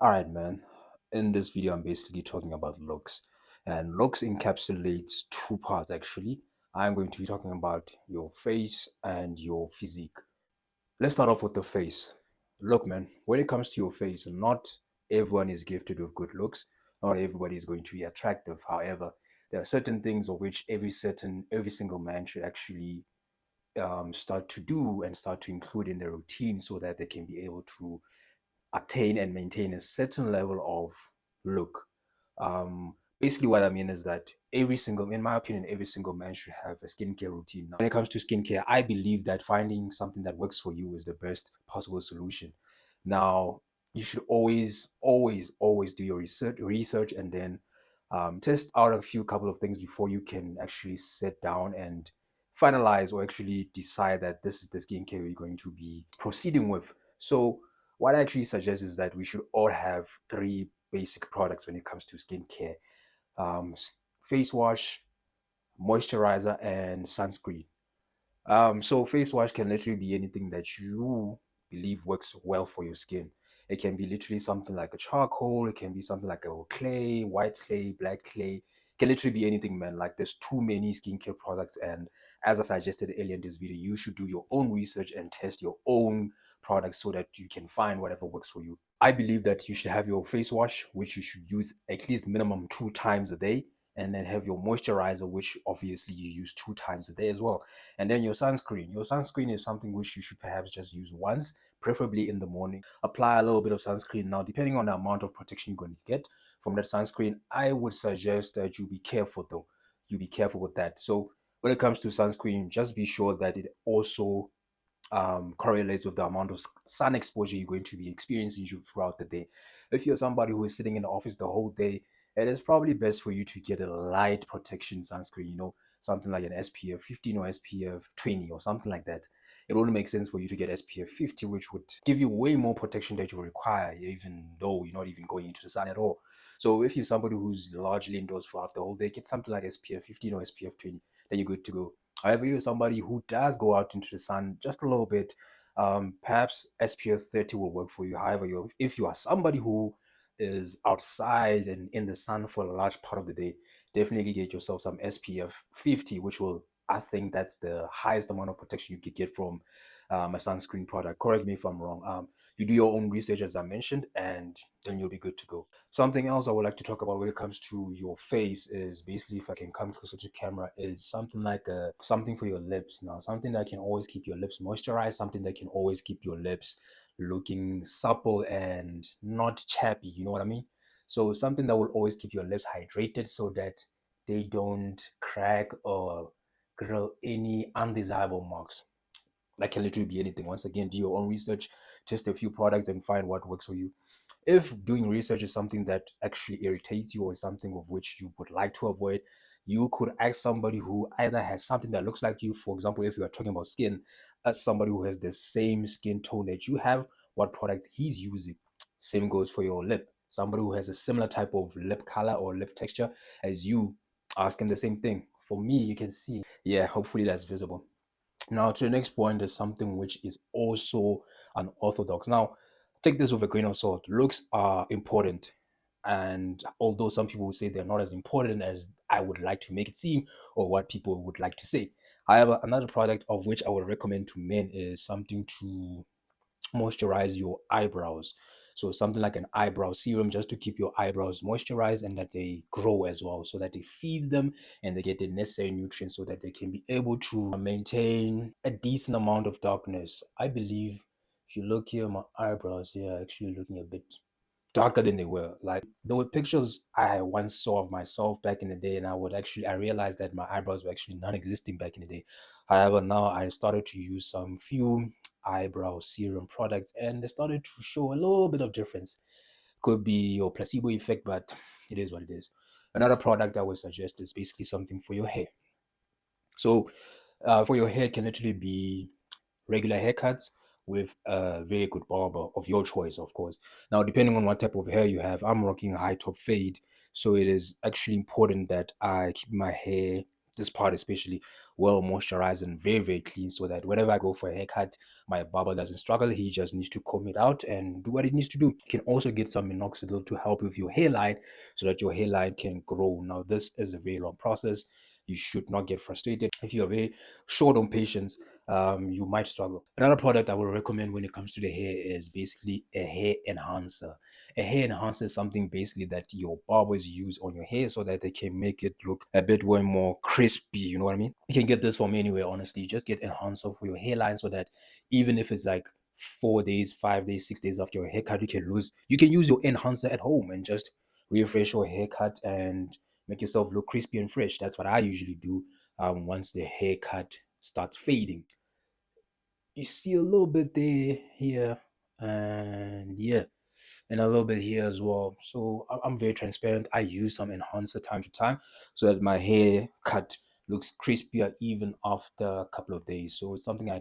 All right, man. In this video, I'm basically talking about looks, and looks encapsulates two parts actually. I'm going to be talking about your face and your physique. Let's start off with the face. Look, man, when it comes to your face, not everyone is gifted with good looks. Not everybody is going to be attractive. However, there are certain things of which every single man should actually start to do and start to include in their routine so that they can be able to attain and maintain a certain level of look. Basically, what I mean is that in my opinion, every single man should have a skincare routine. Now, when it comes to skincare, I believe that finding something that works for you is the best possible solution. Now, you should always do your research, and then test out a few couple of things before you can actually sit down and finalize or actually decide that this is the skincare you're going to be proceeding with. So what I actually suggest is that we should all have three basic products when it comes to skincare: um, face wash, moisturizer, and sunscreen. So face wash can literally be anything that you believe works well for your skin. It can be literally something like a charcoal. It can be something like a clay, white clay, black clay. It can literally be anything, man. Like there's too many skincare products, and as I suggested earlier in this video, you should do your own research and test your own products so that you can find whatever works for you. I believe that you should have your face wash, which you should use at least minimum 2 times a day, and then have your moisturizer, which obviously you use 2 times a day as well. And then your sunscreen. Your sunscreen is something which you should perhaps just use once, preferably in the morning. Apply a little bit of sunscreen. Now, depending on the amount of protection you're going to get from that sunscreen, I would suggest that you be careful though. You be careful with that. So when it comes to sunscreen, just be sure that it also correlates with the amount of sun exposure you're going to be experiencing throughout the day. If you're somebody who is sitting in the office the whole day, it is probably best for you to get a light protection sunscreen, something like an SPF 15 or SPF 20 or something like that. It wouldn't make sense for you to get SPF 50, which would give you way more protection that you require, even though you're not even going into the sun at all. So if you're somebody who's largely indoors throughout the whole day, get something like SPF 15 or SPF 20, then you're good to go. However, you're somebody who does go out into the sun just a little bit, perhaps SPF 30 will work for you. However, if you are somebody who is outside and in the sun for a large part of the day, definitely get yourself some SPF 50, which will, I think that's the highest amount of protection you could get from a sunscreen product. Correct me if I'm wrong. You do your own research, as I mentioned, and then you'll be good to go. Something else I would like to talk about when it comes to your face is basically, if I can come closer to camera, is something like something for your lips. Now, something that can always keep your lips moisturized, something that can always keep your lips looking supple and not chappy. You know what I mean? So something that will always keep your lips hydrated so that they don't crack or grow any undesirable marks. That can literally be anything. Once again, do your own research, test a few products, and find what works for you. If doing research is something that actually irritates you or something of which you would like to avoid, you could ask somebody who either has something that looks like you. For example, if you are talking about skin, ask somebody who has the same skin tone that you have, what product he's using. Same goes for your lip. Somebody who has a similar type of lip color or lip texture as you, ask him the same thing. For me, you can see. Yeah, hopefully that's visible. Now, to the next point is something which is also unorthodox. Now, take this with a grain of salt. Looks are important. And although some people will say they're not as important as I would like to make it seem or what people would like to say. However, another product of which I would recommend to men is something to moisturize your eyebrows. So something like an eyebrow serum just to keep your eyebrows moisturized and that they grow as well, so that it feeds them and they get the necessary nutrients so that they can be able to maintain a decent amount of darkness. I believe if you look here, my eyebrows here are actually looking a bit darker than they were. Like there were pictures I once saw of myself back in the day, and I realized that my eyebrows were actually non-existing back in the day. However, now I started to use some few eyebrow serum products, and they started to show a little bit of difference. Could be your placebo effect, but it is what it is. Another product I would suggest is basically something for your hair. So, for your hair, it can literally be regular haircuts with a very good barber of your choice, of course. Now, depending on what type of hair you have, I'm rocking a high top fade, so it is actually important that I keep my hair this part especially well moisturized and very, very clean, so that whenever I go for a haircut, my barber doesn't struggle. He just needs to comb it out and do what it needs to do. You can also get some minoxidil to help with your hairline so that your hairline can grow. Now, this is a very long process. You should not get frustrated. If you're very short on patience, you might struggle. Another product I would recommend when it comes to the hair is basically a hair enhancer. A hair enhancer is something basically that your barbers use on your hair so that they can make it look a bit way more crispy. You know what I mean? You can get this from anywhere, honestly. Just get enhancer for your hairline so that even if it's like 4 days, 5 days, 6 days after your haircut, you can use your enhancer at home and just refresh your haircut and make yourself look crispy and fresh. That's what I usually do once the haircut starts fading. You see a little bit there, here, and yeah, and a little bit here as well. So I'm very transparent. I use some enhancer time to time so that my hair cut looks crispier even after a couple of days. So it's something I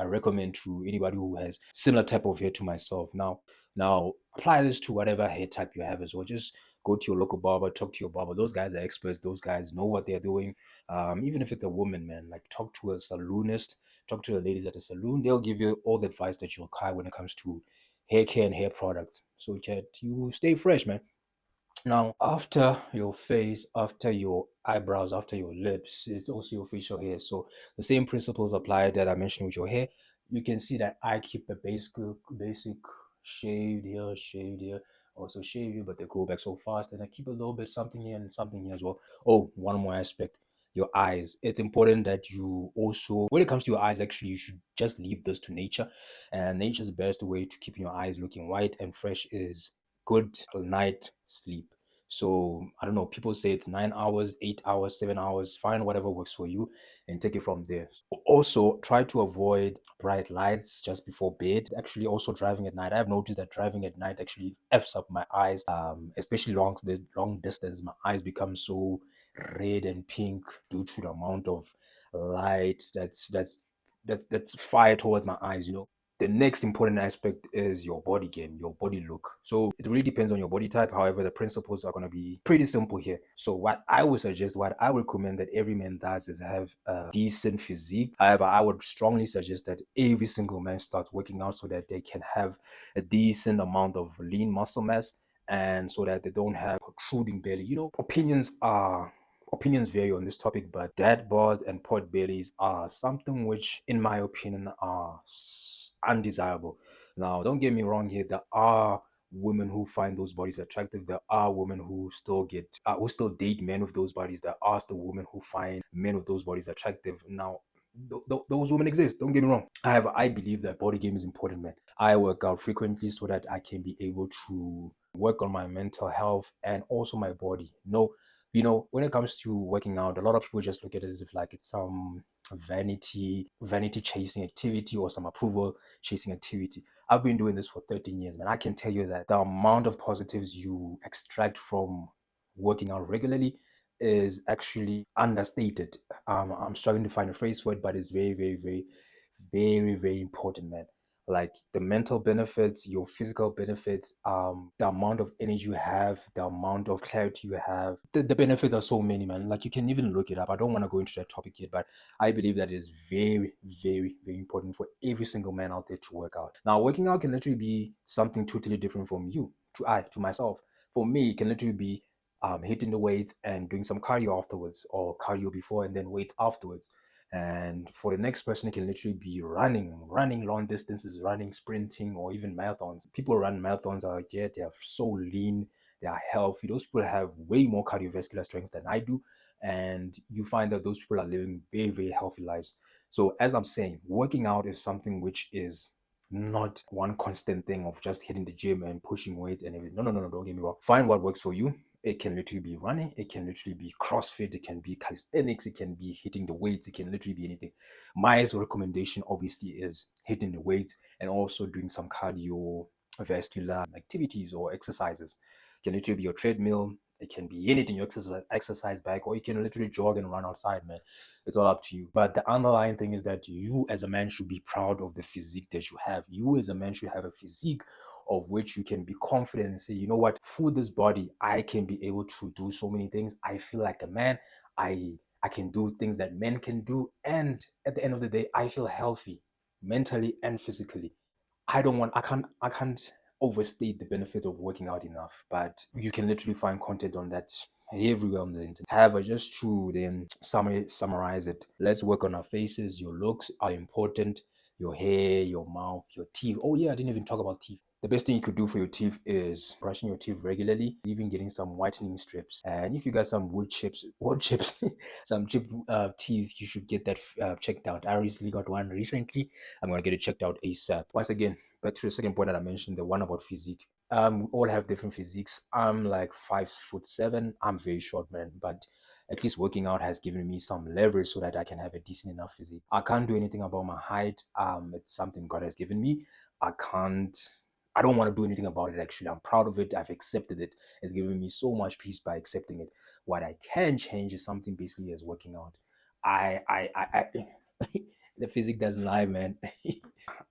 recommend to anybody who has similar type of hair to myself. Now apply this to whatever hair type you have as well. Just go to your local barber, talk to your barber. Those guys are experts. Those guys know what they're doing. Even if it's a woman, man, like talk to a saloonist, talk to the ladies at the saloon. They'll give you all the advice that you require when it comes to hair care and hair products so that you stay fresh, man. Now, after your face, after your eyebrows, after your lips, it's also your facial hair. So the same principles apply that I mentioned with your hair. You can see that I keep a basic shaved here, also shave here, but they grow back so fast. And I keep a little bit something here and something here as well. Oh, one more aspect. Your eyes. It's important that you also, when it comes to your eyes, actually, you should just leave this to nature. And nature's best way to keep your eyes looking white and fresh is good night sleep. So I don't know, people say it's 9 hours, 8 hours, 7 hours, find whatever works for you and take it from there. Also, try to avoid bright lights just before bed. Actually, also driving at night. I've noticed that driving at night actually F's up my eyes, especially the long distance. My eyes become so red and pink due to the amount of light that's fired towards my eyes, you know. The next important aspect is your body game, your body look. So it really depends on your body type. However, the principles are going to be pretty simple here. So what I would recommend that every man does is have a decent physique. However, I would strongly suggest that every single man starts working out so that they can have a decent amount of lean muscle mass and so that they don't have protruding belly. You know, opinions vary on this topic, but dad bods and pot bellies are something which, in my opinion, are undesirable. Now, don't get me wrong here. There are women who find those bodies attractive. There are women who still date men with those bodies. There are still women who find men with those bodies attractive. Now, those women exist. Don't get me wrong. However, I believe that body game is important, man. I work out frequently so that I can be able to work on my mental health and also my body. No, you know, when it comes to working out, a lot of people just look at it as if like it's some vanity chasing activity or some approval chasing activity. I've been doing this for 13 years, man. I can tell you that the amount of positives you extract from working out regularly is actually understated. I'm struggling to find a phrase for it, but it's very, very, very, very, very important, man. Like the mental benefits, your physical benefits, the amount of energy you have, the amount of clarity you have. The benefits are so many, man. Like you can even look it up. I don't want to go into that topic yet, but I believe that it is very, very, very important for every single man out there to work out. Now, working out can literally be something totally different from you to myself. For me, it can literally be hitting the weights and doing some cardio afterwards, or cardio before and then weight afterwards. And for the next person, it can literally be running long distances, running, sprinting, or even marathons. People run marathons out here, they are so lean, they are healthy. Those people have way more cardiovascular strength than I do. And you find that those people are living very, very healthy lives. So, as I'm saying, working out is something which is not one constant thing of just hitting the gym and pushing weight and everything. No, no, no, no, don't get me wrong. Find what works for you. It can literally be running, it can literally be CrossFit, it can be calisthenics, it can be hitting the weights, it can literally be anything. My recommendation obviously is hitting the weights and also doing some cardiovascular activities or exercises. It can literally be your treadmill, it can be anything, your exercise bike, or you can literally jog and run outside, man. It's all up to you. But the underlying thing is that you as a man should be proud of the physique that you have. You as a man should have a physique of which you can be confident and say, you know what, through this body, I can be able to do so many things. I feel like a man. I I can do things that men can do. And at the end of the day, I feel healthy mentally and physically. I can't overstate the benefits of working out enough, but you can literally find content on that everywhere on the internet. However, just to then summarize it, let's work on our faces. Your looks are important. Your hair, your mouth, your teeth. Oh yeah, I didn't even talk about teeth. The best thing you could do for your teeth is brushing your teeth regularly, even getting some whitening strips. And if you got some wood chips, some chip teeth, you should get that checked out. I recently got one recently. I'm gonna get it checked out ASAP. Once again, back to the second point that I mentioned, the one about physique. We all have different physiques. I'm like 5'7". I'm very short, man, but at least working out has given me some leverage so that I can have a decent enough physique. I can't do anything about my height. It's something God has given me. I can't. I don't want to do anything about it. Actually, I'm proud of it. I've accepted it. It's given me so much peace by accepting it. What I can change is something basically as working out. I the physique doesn't lie, man.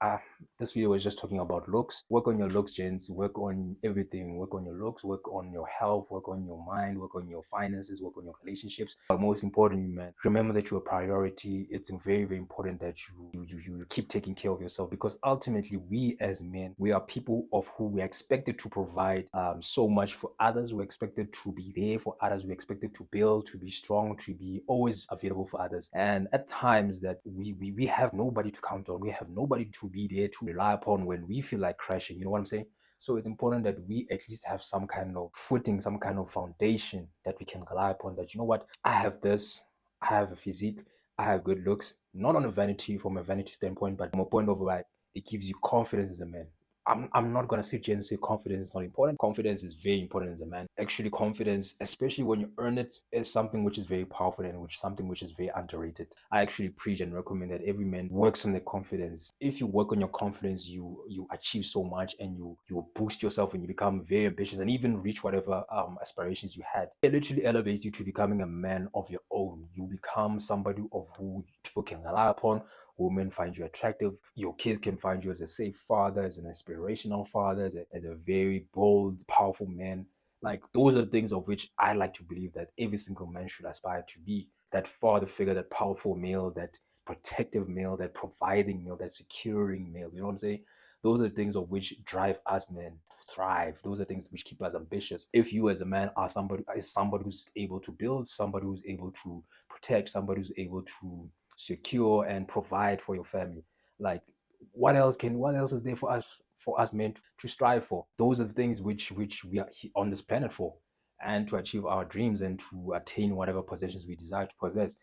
uh, this video was just talking about looks. Work on your looks, gents. Work on everything. Work on your looks. Work on your health. Work on your mind. Work on your finances. Work on your relationships. But most importantly, man, remember that you're a priority. It's very, very important that you keep taking care of yourself, because ultimately, we as men, we are people of who we are expected to provide so much for others. We're expected to be there for others. We're expected to build, to be strong, to be always available for others. And at times that we have nobody to count on. We have nobody to be there to rely upon when we feel like crashing. You know what I'm saying? So it's important that we at least have some kind of footing, some kind of foundation that we can rely upon. That, you know what, I have this, I have a physique, I have good looks, not on a vanity, from a vanity standpoint, but from a point of like, it gives you confidence as a man. I'm not gonna sit here and say confidence is not important. Confidence is very important as a man. Actually, confidence, especially when you earn it, is something which is very powerful and which something which is very underrated. I actually preach and recommend that every man works on their confidence. If you work on your confidence, you achieve so much, and you boost yourself, and you become very ambitious and even reach whatever aspirations you had. It literally elevates you to becoming a man of your own. You become somebody of who people can rely upon. Women find you attractive. Your kids can find you as a safe father, as an inspirational father, as a very bold, powerful man. Like, those are the things of which I like to believe that every single man should aspire to be. That father figure, that powerful male, that protective male, that providing male, that securing male. You know what I'm saying? Those are things of which drive us men to thrive. Those are things which keep us ambitious. If you as a man are somebody who's able to build, somebody who's able to protect, somebody who's able to secure and provide for your family, like, what else is there for us men to strive for? Those are the things which we are on this planet for, and to achieve our dreams and to attain whatever possessions we desire to possess.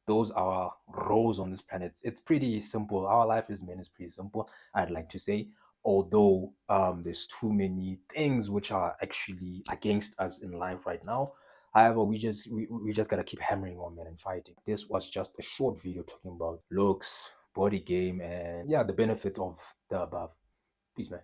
Those are roles on this planet. It's pretty simple. Our life as men is pretty simple, I'd like to say. Although there's too many things which are actually against us in life right now. However, we just gotta keep hammering on, man, and fighting. This was just a short video talking about looks, body game, and yeah, the benefits of the above. Peace, man.